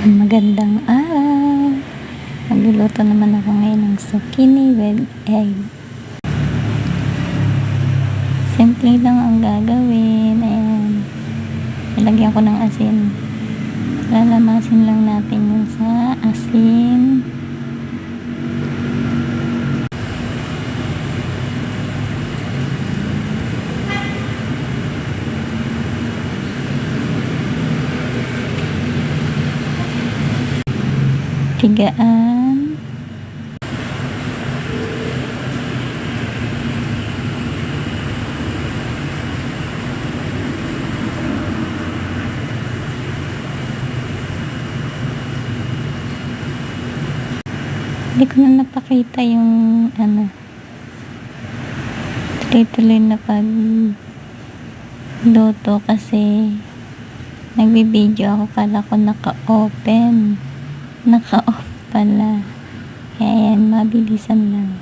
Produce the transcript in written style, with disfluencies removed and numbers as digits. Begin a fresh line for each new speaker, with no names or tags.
Magandang araw! Magluluto naman ako ngayon ng zucchini with egg. Simple lang ang gagawin. Ayan. Ilagyan ko ng asin. Lalamasin lang natin yun sa asin. Tigaan. Hindi ko na napakita yung tuloy-tuloy na pagluto kasi nagbibideo ako, kala ko naka-off pala. Kaya yan, mabilisan lang.